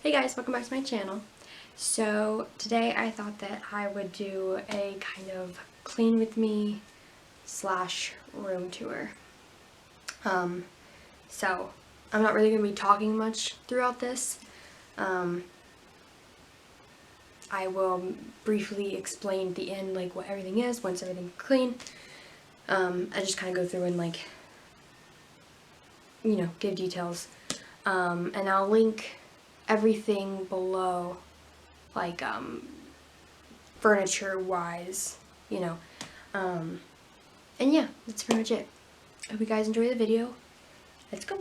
Hey guys, welcome back to my channel. So today I thought that I would do a kind of clean with me / room tour. So I'm not really going to be talking much throughout this. I will briefly explain at the end like what everything is once everything's clean. I just kind of go through and like, you know, give details. And I'll link everything below, like furniture wise, you know. And yeah, that's pretty much it. Hope you guys enjoy the video. Let's go.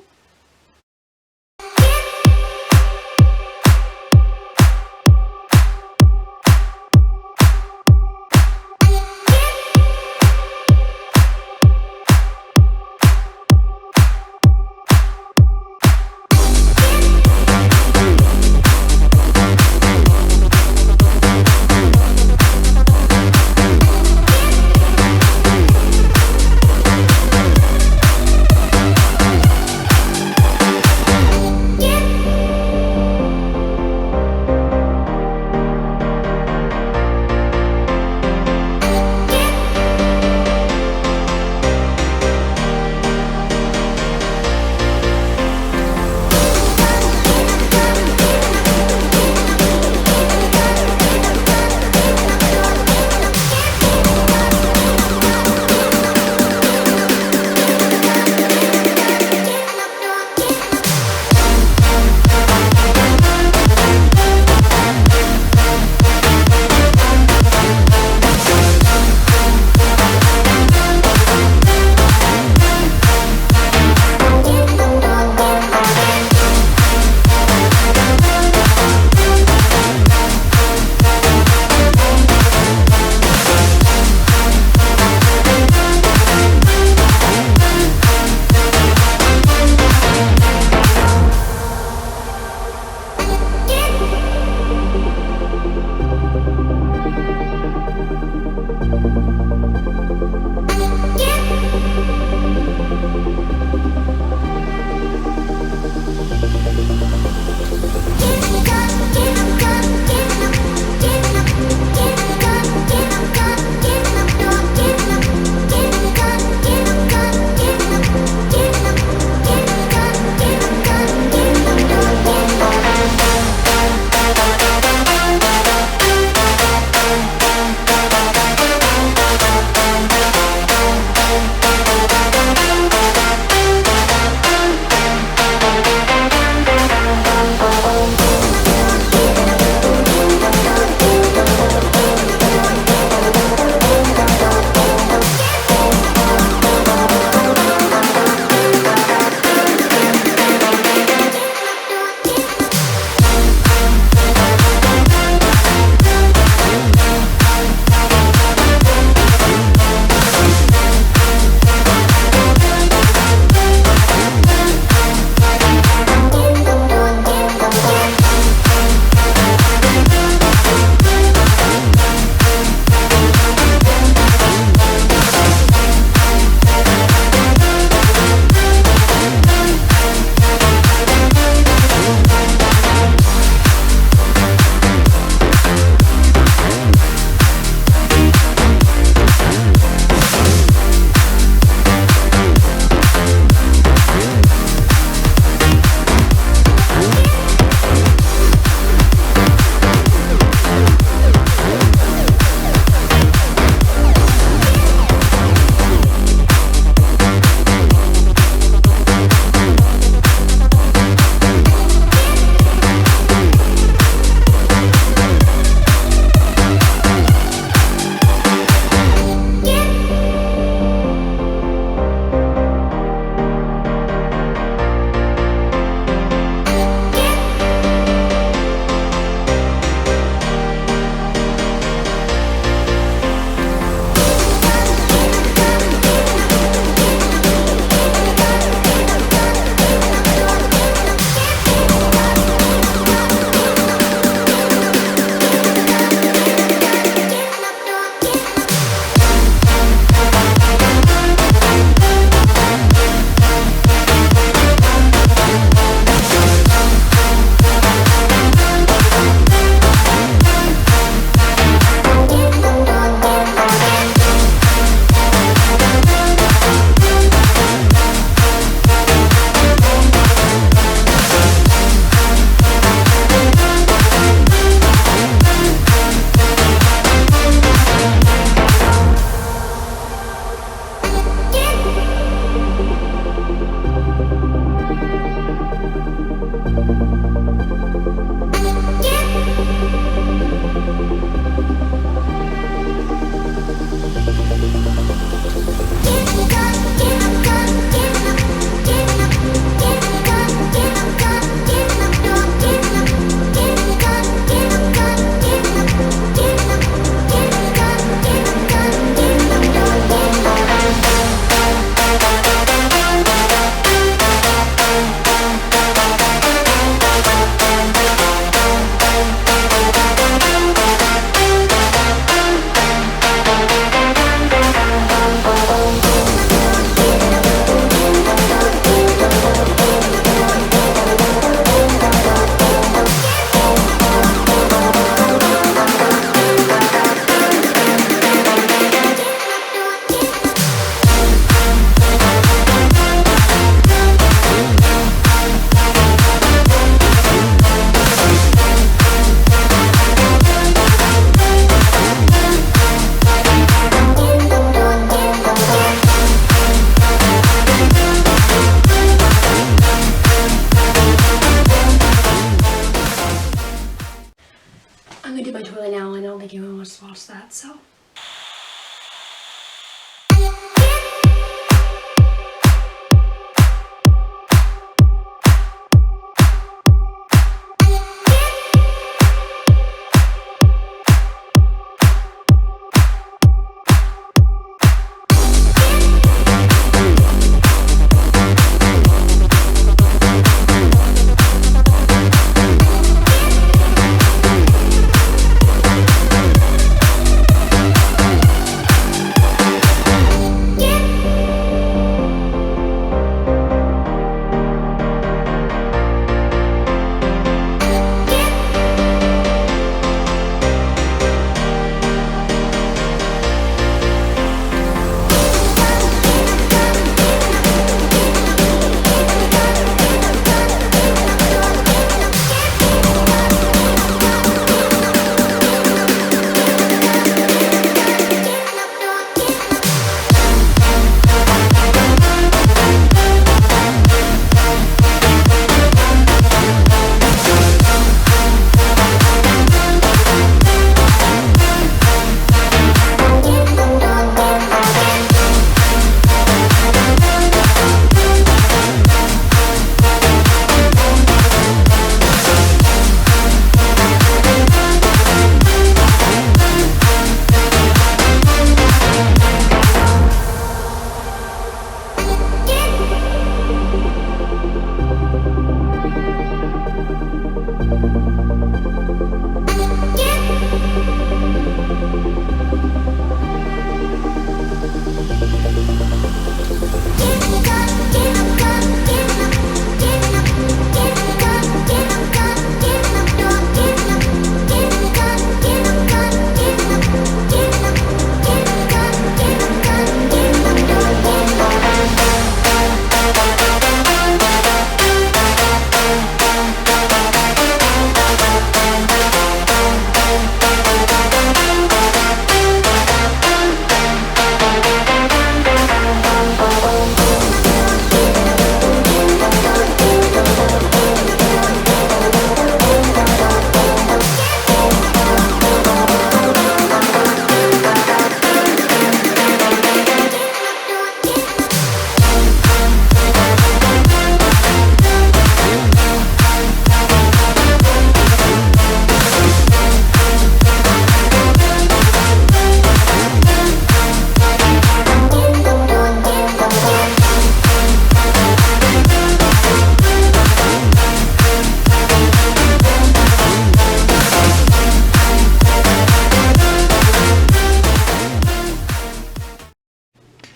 my toilet now, and I don't think anyone wants to watch that, so.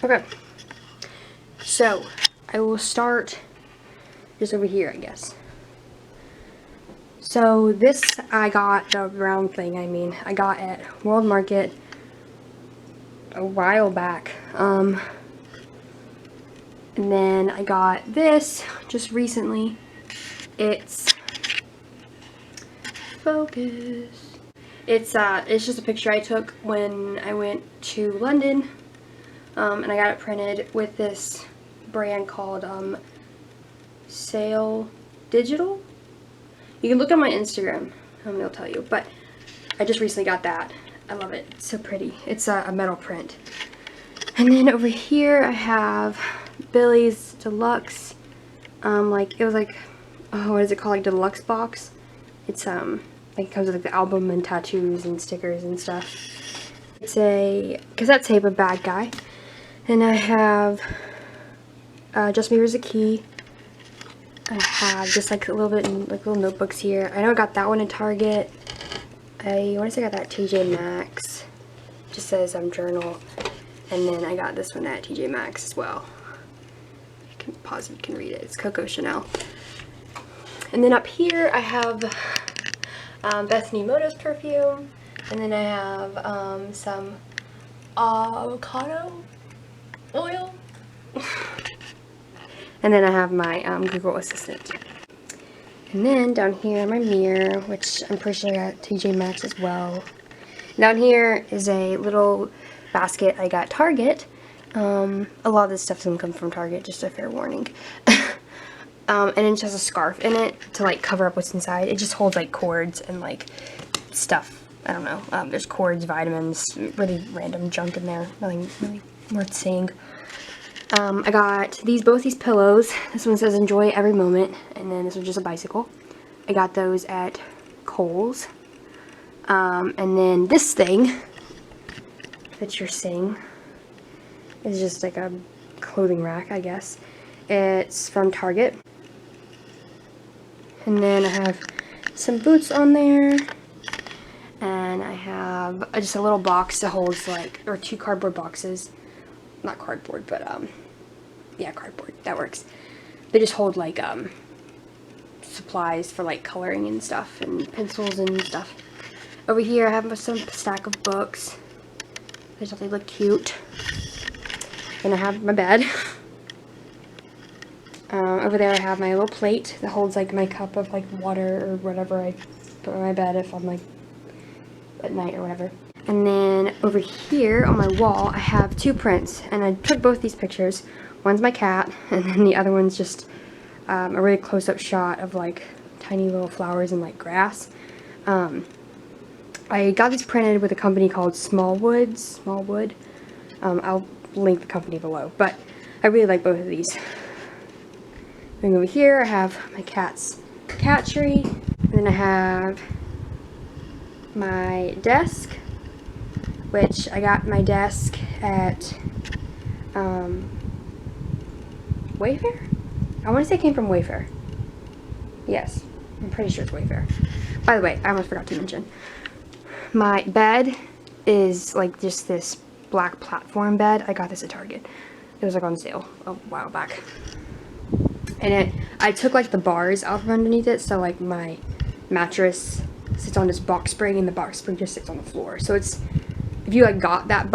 Okay, so I will start just over here, I guess. So this I got, the round thing, I got at World Market a while back. And then I got this just recently. It's focus. It's just a picture I took when I went to London. And I got it printed with this brand called Sail Digital. You can look on my Instagram, they'll tell you, but I just recently got that. I love it. It's so pretty. It's a metal print. And then over here I have Billy's Deluxe, like, it was like, oh, what is it called, like deluxe box. It's like, it comes with like the album and tattoos and stickers and stuff. It's a cassette tape of Bad Guy. And I have Just Me as a key. I have just like a little bit in like little notebooks here. I know I got that one in Target. I want to say I got that at TJ Maxx. Just says journal. And then I got this one at TJ Maxx as well. You can pause it, you can read it. It's Coco Chanel. And then up here I have Bethany Moto's perfume. And then I have some avocado oil. And then I have my Google Assistant. And then down here my mirror, which I'm pretty sure I got TJ Maxx as well. Down here is a little basket I got Target. A lot of this stuff doesn't come from Target, just a fair warning. And it just has a scarf in it to like cover up what's inside. It just holds like cords and like stuff I don't know. There's cords, vitamins, really random junk in there. Nothing really worth saying. I got both these pillows. This one says enjoy every moment, and then this one's just a bicycle. I got those at Kohl's. And then this thing that you're seeing is just like a clothing rack, I guess. It's from Target. And then I have some boots on there. And I have just a little box that holds like, or 2 cardboard boxes. Not cardboard, but yeah, cardboard, that works. They just hold like supplies for like coloring and stuff, and pencils and stuff. Over here I have some stack of books. They just look cute. Then I have my bed. Over there I have my little plate that holds like my cup of like water or whatever I put on my bed if I'm like at night or whatever. And then over here on my wall I have 2 prints, and I took both these pictures. One's my cat, and then the other one's just a really close-up shot of like tiny little flowers and like grass. I got these printed with a company called Smallwood. I'll link the company below, but I really like both of these. Going over here I have my cat's cat tree, and then I have my desk, which I got my desk at Wayfair? I want to say it came from Wayfair. Yes, I'm pretty sure it's Wayfair. By the way, I almost forgot to mention, my bed is like just this black platform bed. I got this at Target. It was like on sale a while back. And I took like the bars out from underneath it, so like my mattress sits on this box spring and the box spring just sits on the floor. So it's, if you like got that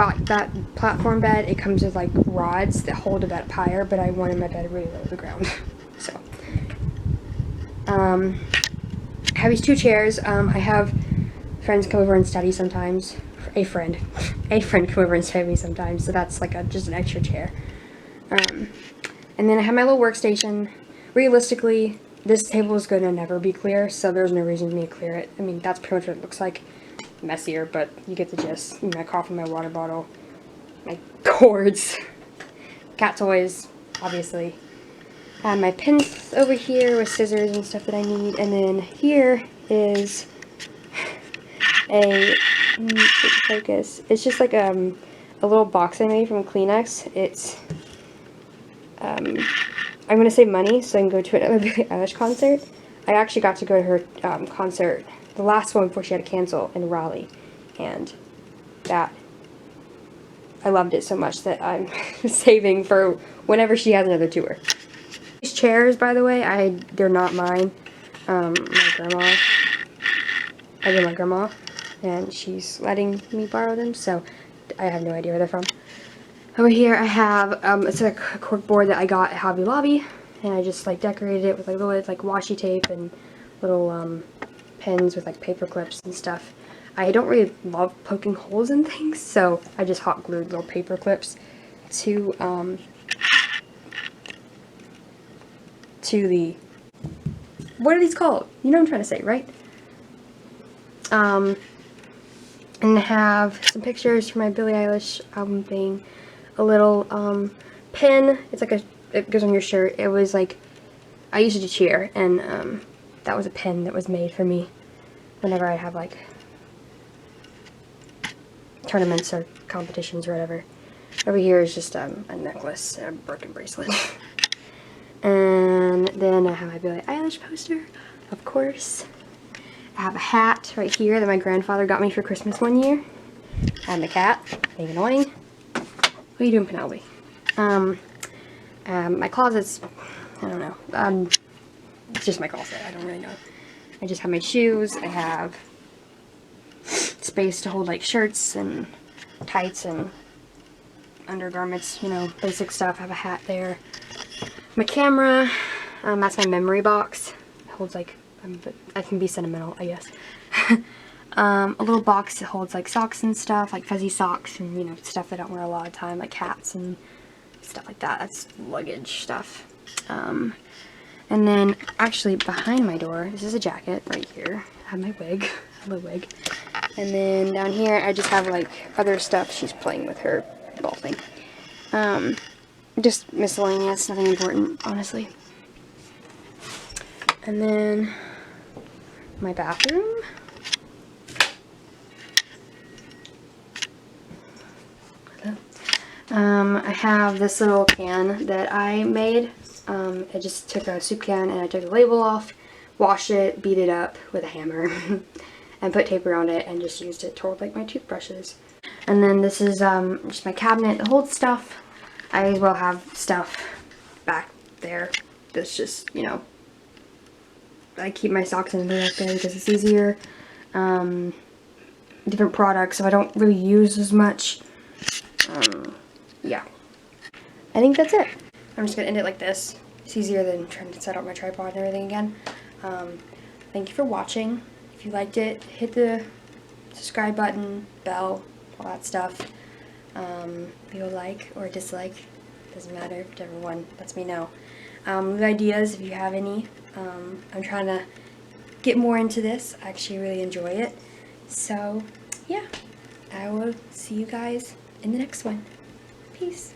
platform bed, it comes with like rods that hold it up higher, but I wanted my bed really low to the ground. So I have these 2 chairs. I have friends come over and study sometimes. A friend come over and study me sometimes, so that's like just an extra chair. And then I have my little workstation. Realistically, this table is going to never be clear, so there's no reason for me to clear it. I mean, that's pretty much what it looks like. Messier, but you get the gist. My coffee, my water bottle, my cords, cat toys, obviously. I have my pins over here with scissors and stuff that I need, and then here is a focus. It's just like a little box I made from Kleenex. It's I'm gonna save money so I can go to another Billie Eilish concert. I actually got to go to her concert, the last one before she had to cancel, in Raleigh, and that I loved it so much that I'm saving for whenever she has another tour. These chairs, by the way, they're not mine. My grandma, I gave my grandma, and she's letting me borrow them, so I have no idea where they're from. Over here I have, it's a cork board that I got at Hobby Lobby, and I just like decorated it with like little like washi tape and little pins with like paper clips and stuff. I don't really love poking holes in things, so I just hot glued little paper clips to the, what are these called? You know what I'm trying to say, right? And I have some pictures from my Billie Eilish album thing. A little pin. It's like it goes on your shirt. It was like, I used to cheer, and that was a pin that was made for me whenever I have like tournaments or competitions or whatever. Over here is just a necklace and a broken bracelet. And then I have my Billie Eilish poster, of course. I have a hat right here that my grandfather got me for Christmas one year. I have my cat, being annoying. What are you doing, Penelope? My closet's, I don't know. It's just my closet. I don't really know. I just have my shoes. I have space to hold like shirts and tights and undergarments, you know, basic stuff. I have a hat there. My camera, that's my memory box. It holds like, I can be sentimental, I guess. A little box that holds like socks and stuff, like fuzzy socks and, you know, stuff I don't wear a lot of time, like hats and stuff like that. That's luggage stuff. And then actually behind my door, this is a jacket right here. I have my wig. I have a wig. And then down here, I just have like other stuff. She's playing with her ball thing. Just miscellaneous, nothing important, honestly. And then my bathroom. I have this little can that I made. I just took a soup can and I took the label off, washed it, beat it up with a hammer, and put tape around it and just used it to hold like my toothbrushes. And then this is just my cabinet that holds stuff. I will have stuff back there that's just, you know, I keep my socks in there because it's easier. Different products, so I don't really use as much. Yeah. I think that's it. I'm just going to end it like this. It's easier than trying to set up my tripod and everything again. Thank you for watching. If you liked it, hit the subscribe button, bell, all that stuff. Leave a like or a dislike. Doesn't matter, whichever one lets me know. Leave ideas if you have any. I'm trying to get more into this. I actually really enjoy it. So, yeah. I will see you guys in the next one. Peace.